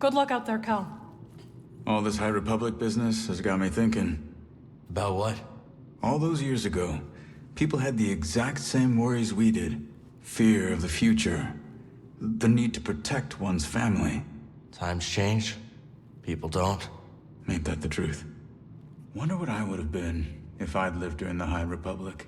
Good luck out there, Cal. All this High Republic business has got me thinking. About what? All those years ago, people had the exact same worries we did. Fear of the future. The need to protect one's family. Times change. People don't. Ain't that the truth? Wonder what I would have been if I'd lived during the High Republic.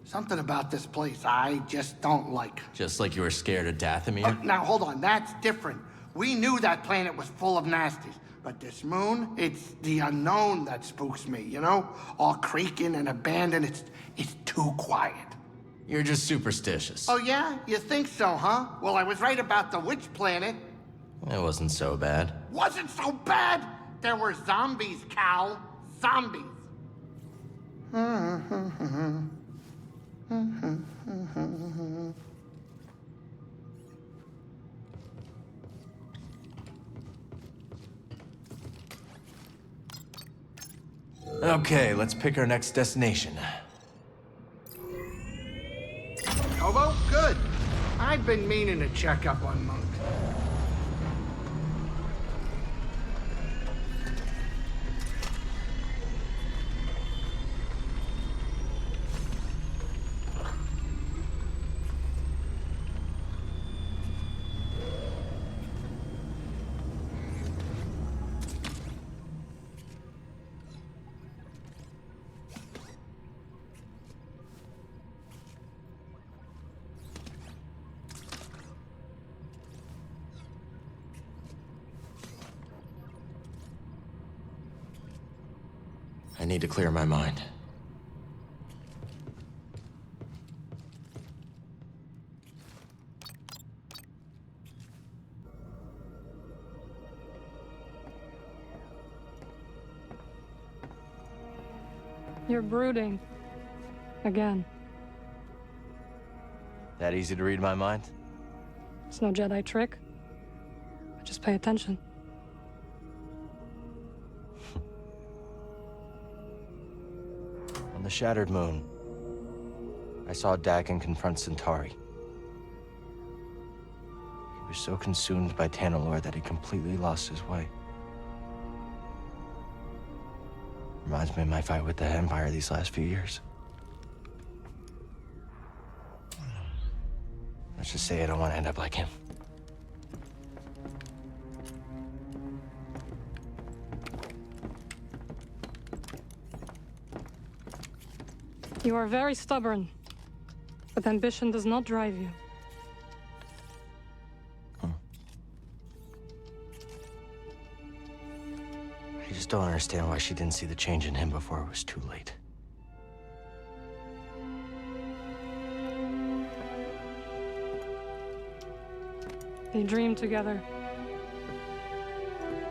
Something about this place I just don't like. Just like you were scared of Dathomir? Now, hold on, that's different. We knew that planet was full of nasties. But this moon, it's the unknown that spooks me, you know? All creaking and abandoned, it's too quiet. You're just superstitious. Oh yeah? You think so, huh? Well, I was right about the witch planet. It wasn't so bad. Wasn't so bad! There were zombies, Cal. Zombies. Okay, let's pick our next destination. Hobo? Good. I've been meaning to check up on Monk. I need to clear my mind. You're brooding. Again. That easy to read my mind? It's no Jedi trick. Just pay attention. On the Shattered Moon, I saw Dagon confront Centauri. He was so consumed by Tanalorr that he completely lost his way. Reminds me of my fight with the Empire these last few years. Let's just say I don't want to end up like him. You are very stubborn, but ambition does not drive you. I just don't understand why she didn't see the change in him before it was too late. They dreamed together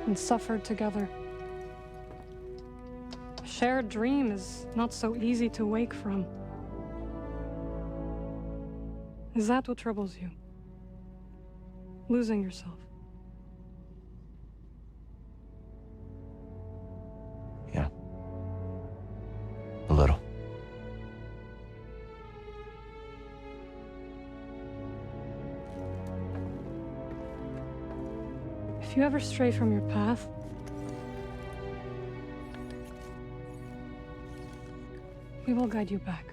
and suffered together. A shared dream is not so easy to wake from. Is that what troubles you? Losing yourself? Yeah. A little. If you ever stray from your path, we will guide you back.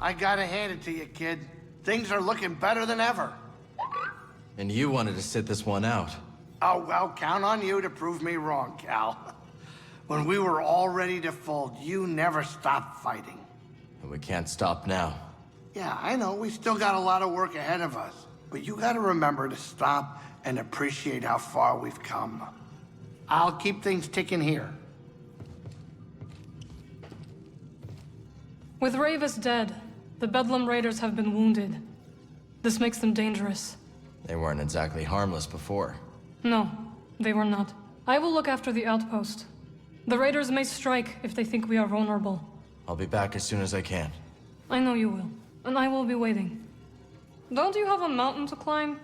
I gotta hand it to you, kid. Things are looking better than ever. And you wanted to sit this one out. Oh, well, count on you to prove me wrong, Cal. When we were all ready to fold, you never stopped fighting. And we can't stop now. Yeah, I know, we still got a lot of work ahead of us. But you gotta remember to stop and appreciate how far we've come. I'll keep things ticking here. With Ravis dead, the Bedlam Raiders have been wounded. This makes them dangerous. They weren't exactly harmless before. No, they were not. I will look after the outpost. The Raiders may strike if they think we are vulnerable. I'll be back as soon as I can. I know you will, and I will be waiting. Don't you have a mountain to climb?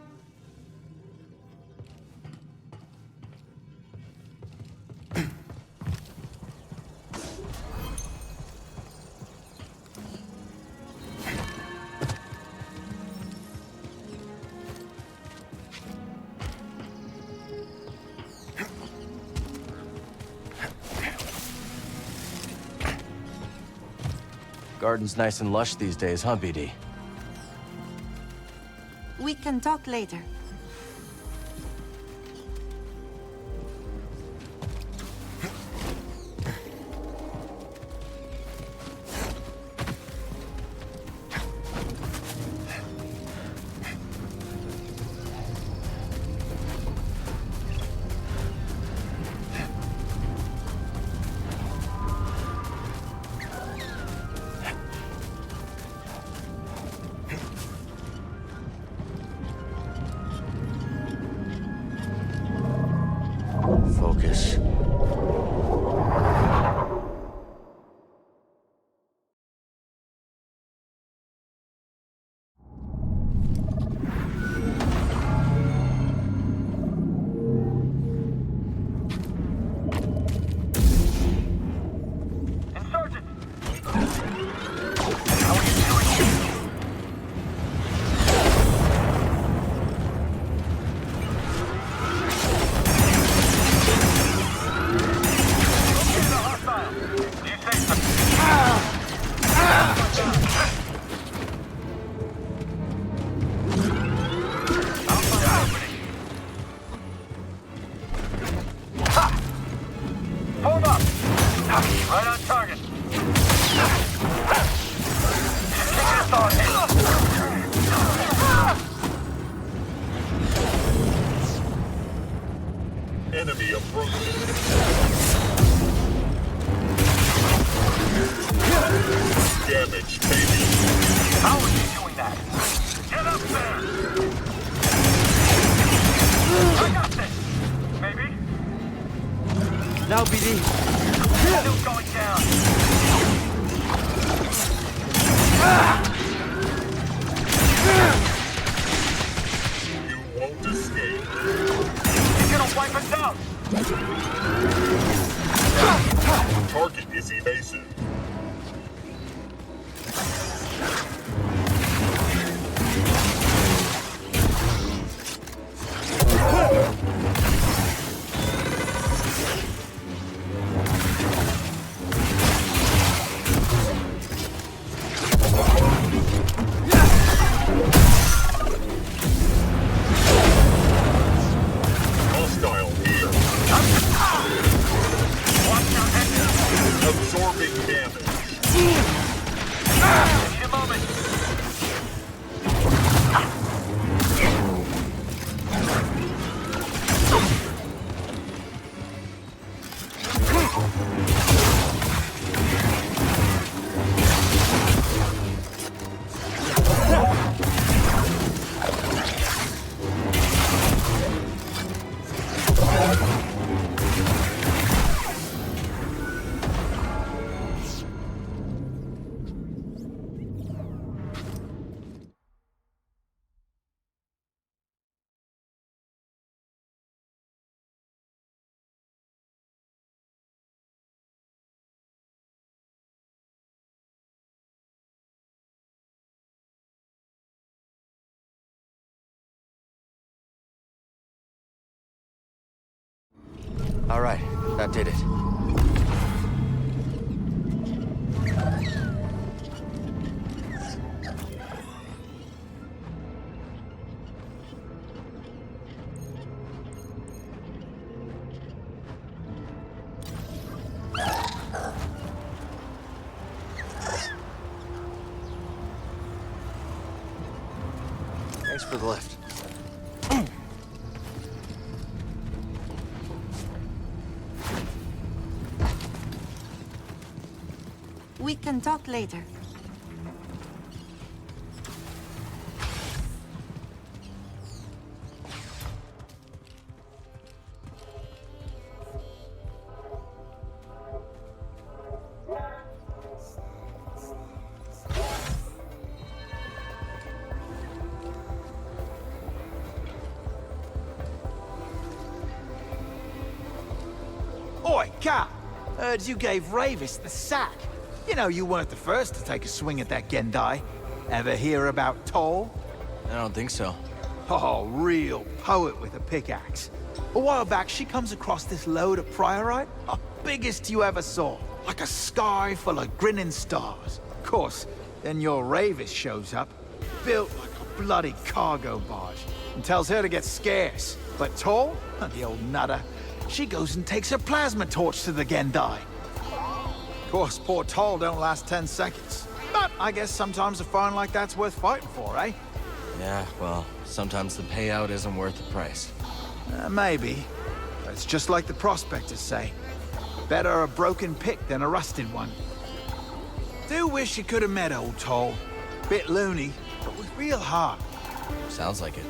Garden's nice and lush these days, huh, BD? We can talk later. Focus. Right on target. Enemy approaching. Damage, baby. How are you doing that? Get up there! I got this! Maybe? Now, BD. Still going down. You won't escape. You're gonna wipe us out! Target is evasive. Hostile here. Watch your head. Absorbing damage. Need a moment. All right, that did it. Thanks for the lift. We can talk later. Oi, Cat! Heard you gave Ravis the sack. You know you weren't the first to take a swing at that Gendai. Ever hear about Toll? I don't think so. Oh, real poet with a pickaxe. A while back, she comes across this load of priorite. Oh, biggest you ever saw. Like a sky full of grinning stars. Of course, then your Ravis shows up, built like a bloody cargo barge, and tells her to get scarce. But Toll, the old nutter, she goes and takes her plasma torch to the Gendai. Of course, poor Toll don't last 10 seconds. But I guess sometimes a find like that's worth fighting for, eh? Yeah, well, sometimes the payout isn't worth the price. Maybe. But it's just like the prospectors say. Better a broken pick than a rusted one. Do wish you could have met old Toll. Bit loony, but with real heart. Sounds like it.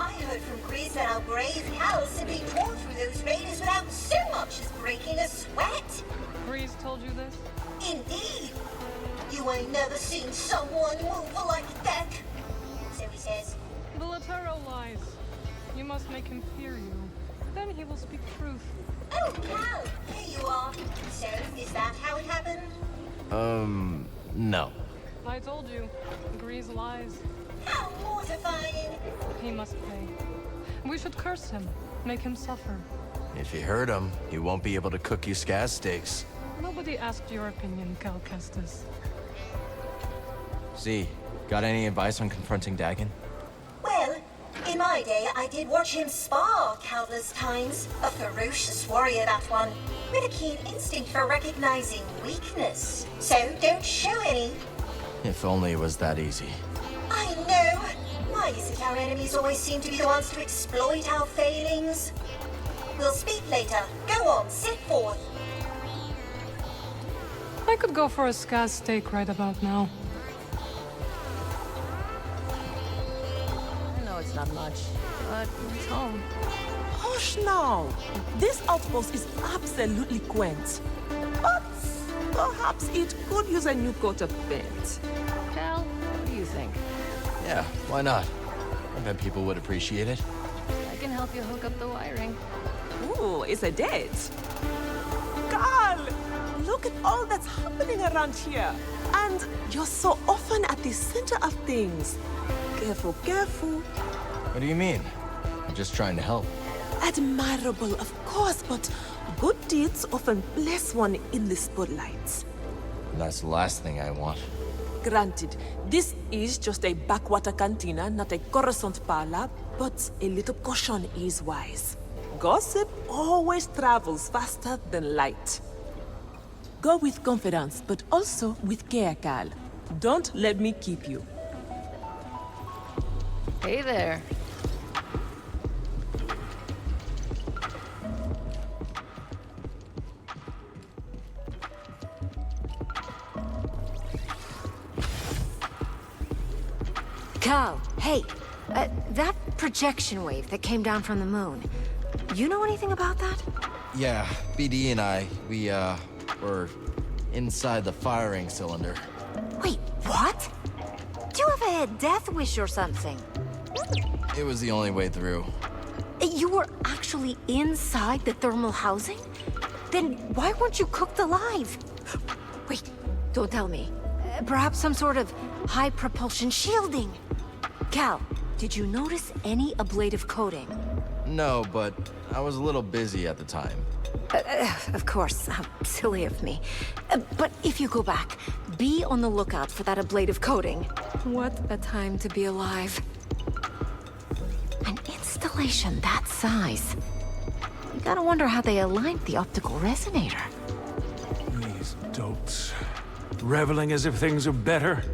I heard from Grease that our brave Cal simply tore through those raiders without so much as breaking a sweat. Breeze told you this? Indeed. You ain't never seen someone move like that. So he says. The Latero lies. You must make him fear you. Then he will speak truth. Oh, Cal, here you are. So, is that how it happened? No. I told you. Grease lies. How mortifying. He must pay. We should curse him. Make him suffer. If you hurt him, he won't be able to cook you scaz steaks. Nobody asked your opinion, Cal Kestis. Z, got any advice on confronting Dagon? Well, in my day, I did watch him spar countless times. A ferocious warrior, that one. With a keen instinct for recognizing weakness. So don't show any. If only it was that easy. I know. Why is it our enemies always seem to be the ones to exploit our failings? We'll speak later. Go on, sit forth. I could go for a scaz steak right about now. I know it's not much, but it's home. Hush now! This outpost is absolutely quaint. But perhaps it could use a new coat of paint. Cal, what do you think? Yeah, why not? I bet people would appreciate it. I can help you hook up the wiring. Ooh, it's a date. Carl! Look at all that's happening around here. And you're so often at the center of things. Careful, careful. What do you mean? I'm just trying to help. Admirable, of course, but good deeds often place one in the spotlight. That's the last thing I want. Granted, this is just a backwater cantina, not a Coruscant parlor, but a little caution is wise. Gossip always travels faster than light. Go with confidence, but also with care, Cal. Don't let me keep you. Hey there. Cal, hey, that projection wave that came down from the moon, you know anything about that? Yeah, BD and I, we, were inside the firing cylinder. Wait, what? Do you have a death wish or something? It was the only way through. You were actually inside the thermal housing? Then why weren't you cooked alive? Wait, don't tell me. Perhaps some sort of high propulsion shielding? Cal, did you notice any ablative coating? No, but I was a little busy at the time. Of course, how silly of me. But if you go back, be on the lookout for that ablative coating. What a time to be alive. An installation that size. You gotta wonder how they aligned the optical resonator. These dolts. Reveling as if things are better.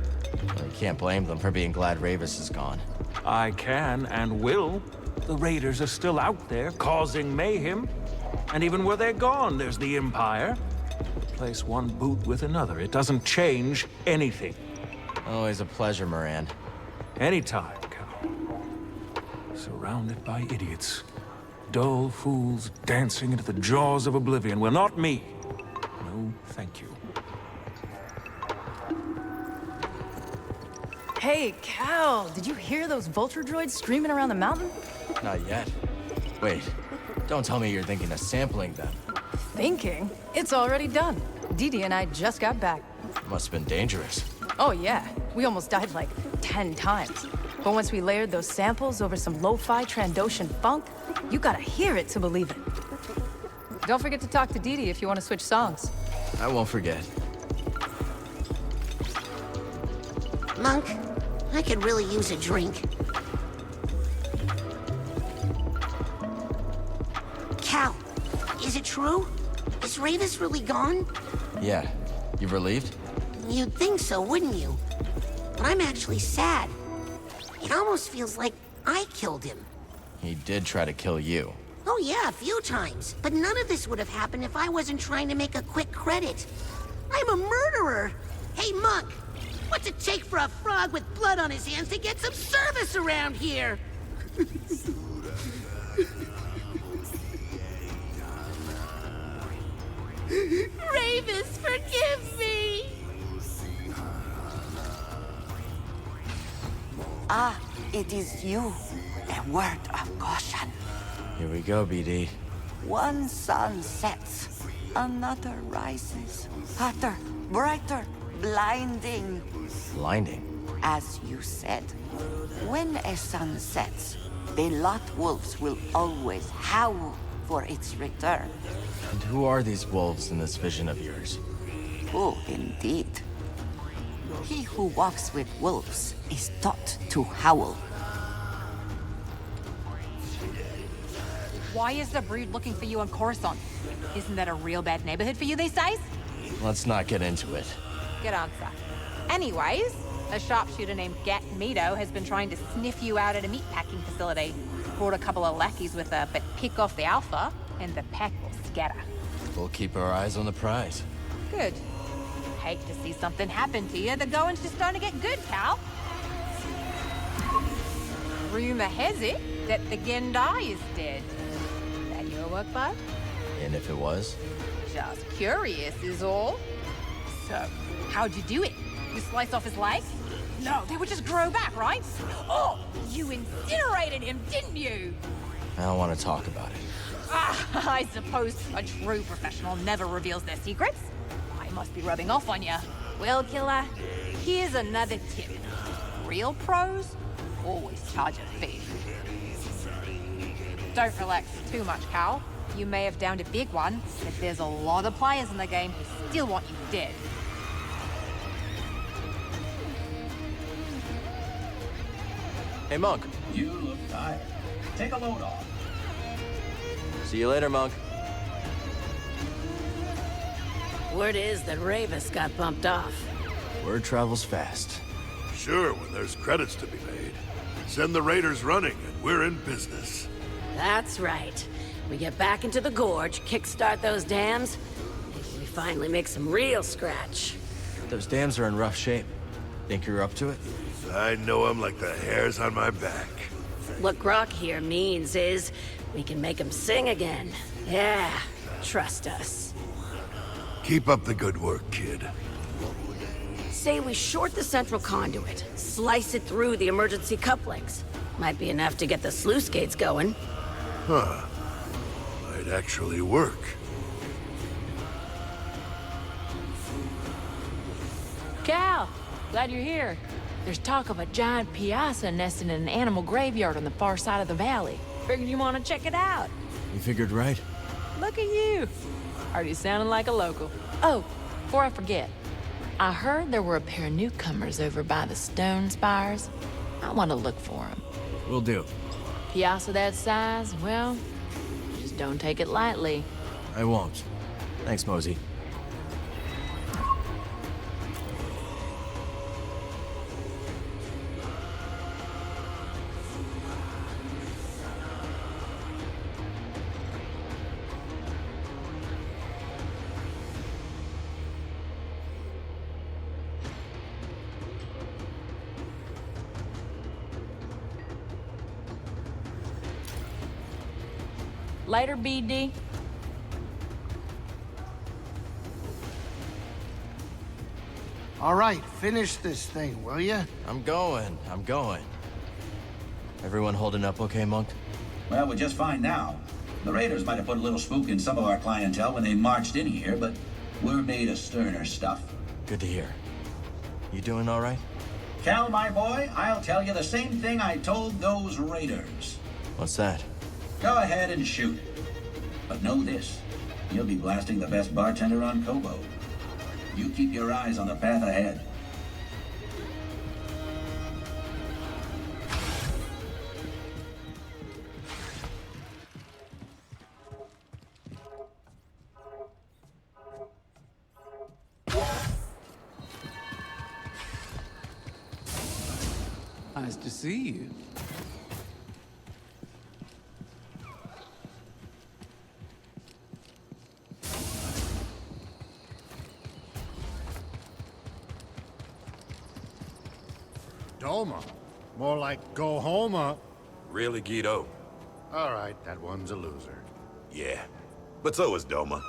Like Can't blame them for being glad Ravis is gone. I can and will. The Raiders are still out there, causing mayhem. And even where they're gone, there's the Empire. Replace one boot with another. It doesn't change anything. Always a pleasure, Moran. Anytime, Cal. Surrounded by idiots. Dull fools dancing into the jaws of oblivion. Well, not me. No, thank you. Hey, Cal, did you hear those vulture droids screaming around the mountain? Not yet. Wait, don't tell me you're thinking of sampling them. Thinking? It's already done. Dee Dee and I just got back. Must have been dangerous. Oh yeah, we almost died like 10 times. But once we layered those samples over some lo-fi Trandoshan funk, you gotta hear it to believe it. Don't forget to talk to Dee Dee if you want to switch songs. I won't forget. Monk, I could really use a drink. Cal, is it true? Is Ravis really gone? Yeah. You relieved? You'd think so, wouldn't you? But I'm actually sad. It almost feels like I killed him. He did try to kill you. Oh yeah, a few times. But none of this would have happened if I wasn't trying to make a quick credit. I'm a murderer! Hey, Monk! What's it take for a frog with blood on his hands to get some service around here? Ravis, forgive me! Ah, it is you. A word of caution. Here we go, BD. One sun sets, another rises. Hotter, brighter, blinding. Blinding? As you said, when a sun sets, the lot wolves will always howl for its return. And who are these wolves in this vision of yours? Oh, indeed. He who walks with wolves is taught to howl. Why is the Brood looking for you on Coruscant? Isn't that a real bad neighborhood for you these days? Let's not get into it. Good answer. Anyways, a sharpshooter named Gat Mito has been trying to sniff you out at a meatpacking facility. Brought a couple of lackeys with her, but pick off the Alpha, and the pack will scatter. We'll keep our eyes on the prize. Good. Hate to see something happen to you. The going's just starting to get good, Cal. Rumor has it that the Gendai is dead. That your work, bud? And if it was? Just curious is all. So, how'd you do it? You slice off his leg? No, they would just grow back, right? Oh, you incinerated him, didn't you? I don't want to talk about it. Ah, I suppose a true professional never reveals their secrets. I must be rubbing off on you. Well, killer, here's another tip. Real pros always charge a fee. Don't relax too much, Cal. You may have downed a big one, but there's a lot of players in the game who still want you dead. Hey, Monk. You look tired. Take a load off. See you later, Monk. Word is that Ravis got bumped off. Word travels fast. Sure, when there's credits to be made. Send the Raiders running, and we're in business. That's right. We get back into the gorge, kickstart those dams, maybe we finally make some real scratch. Those dams are in rough shape. Think you're up to it? I know 'em like the hairs on my back. What Grok here means is we can make them sing again. Yeah, trust us. Keep up the good work, kid. Say we short the central conduit, slice it through the emergency couplings. Might be enough to get the sluice gates going. Huh. Might actually work. Cal, glad you're here. There's talk of a giant piazza nesting in an animal graveyard on the far side of the valley. Figured you want to check it out. You figured right. Look at you. Already sounding like a local. Oh, before I forget, I heard there were a pair of newcomers over by the stone spires. I want to look for them. Will do. Piazza that size, well, just don't take it lightly. I won't. Thanks, Mosey. Later, BD. All right, finish this thing, will ya? I'm going. Everyone holding up okay, Monk? Well, we're just fine now. The Raiders might have put a little spook in some of our clientele when they marched in here, but we're made of sterner stuff. Good to hear. You doing all right? Cal, my boy, I'll tell you the same thing I told those Raiders. What's that? Go ahead and shoot. But know this, you'll be blasting the best bartender on Kobo. You keep your eyes on the path ahead. Nice to see you. Doma. More like go homa. Really, Guido? All right, that one's a loser. Yeah. But so is Doma.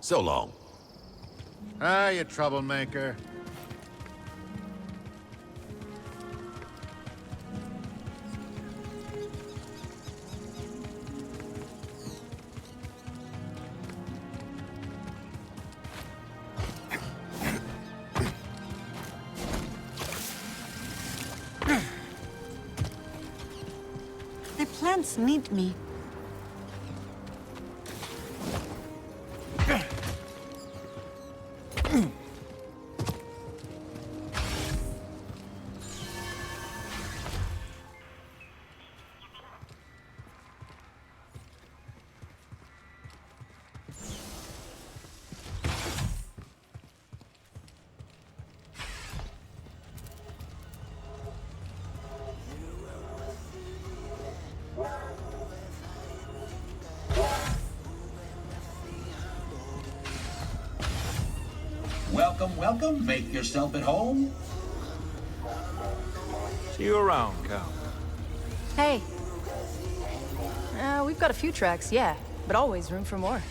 So long. Ah, you troublemaker. The plants need me. Welcome, welcome. Make yourself at home. See you around, Cal. Hey. We've got a few tracks, yeah, but always room for more.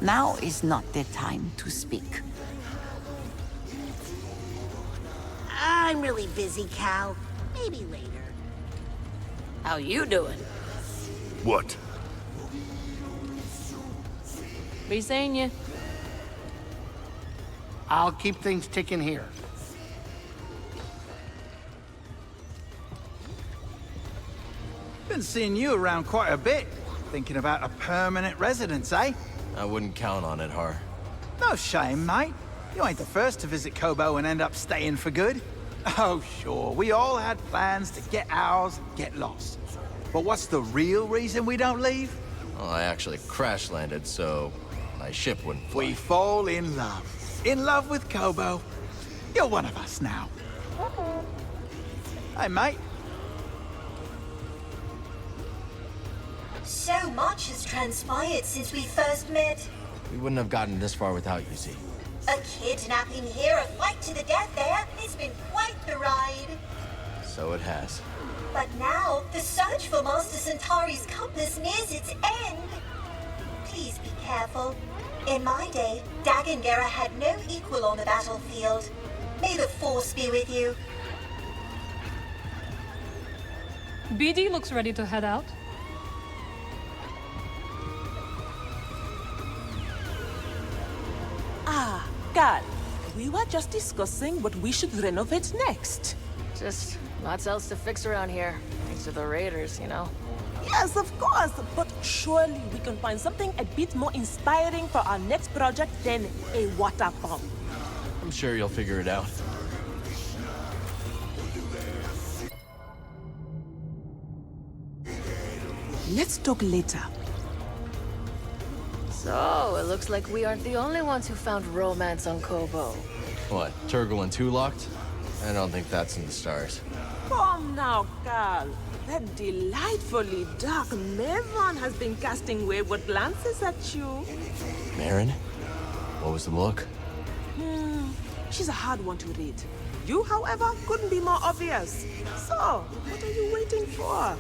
Now is not the time to speak. I'm really busy, Cal. Maybe later. How you doing? What? Be seeing you. I'll keep things ticking here. Been seeing you around quite a bit. Thinking about a permanent residence, eh? I wouldn't count on it, Har. No shame, mate. You ain't the first to visit Kobo and end up staying for good. Oh, sure, we all had plans to get ours and get lost. But what's the real reason we don't leave? Well, I actually crash-landed, so my ship wouldn't fly. We fall in love. In love with Kobo. You're one of us now. Hey, mate. So much has transpired since we first met. We wouldn't have gotten this far without you, Z. A kidnapping here, a fight to the death there. It's been quite the ride. So it has. But now, the search for Master Centauri's compass nears its end. Please be careful. In my day, Dagongera had no equal on the battlefield. May the Force be with you. BD looks ready to head out. Ah, Gal, we were just discussing what we should renovate next. Just lots else to fix around here. Thanks to the Raiders, you know. Yes, of course, but surely we can find something a bit more inspiring for our next project than a water pump. I'm sure you'll figure it out. Let's talk later. So, it looks like we aren't the only ones who found romance on Kobo. What, Turgle and 2 locked? I don't think that's in the stars. Come now, Gal. That delightfully dark Maven has been casting wayward glances at you. Marin? What was the look? She's a hard one to read. You, however, couldn't be more obvious. So, what are you waiting for?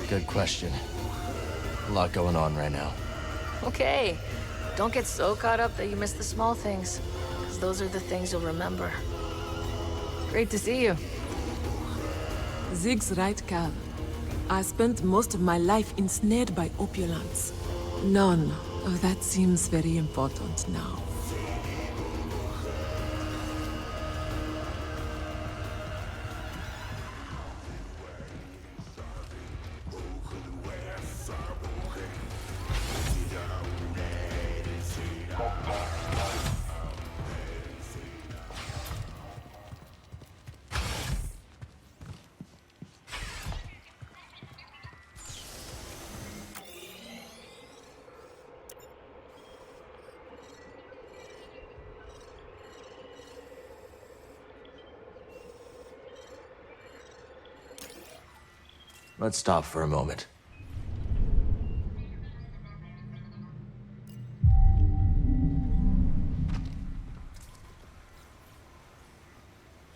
Good question. A lot going on right now. Okay. Don't get so caught up that you miss the small things, because those are the things you'll remember. Great to see you. Zig's right, Cal. I spent most of my life ensnared by opulence. None of that seems very important now. Let's stop for a moment.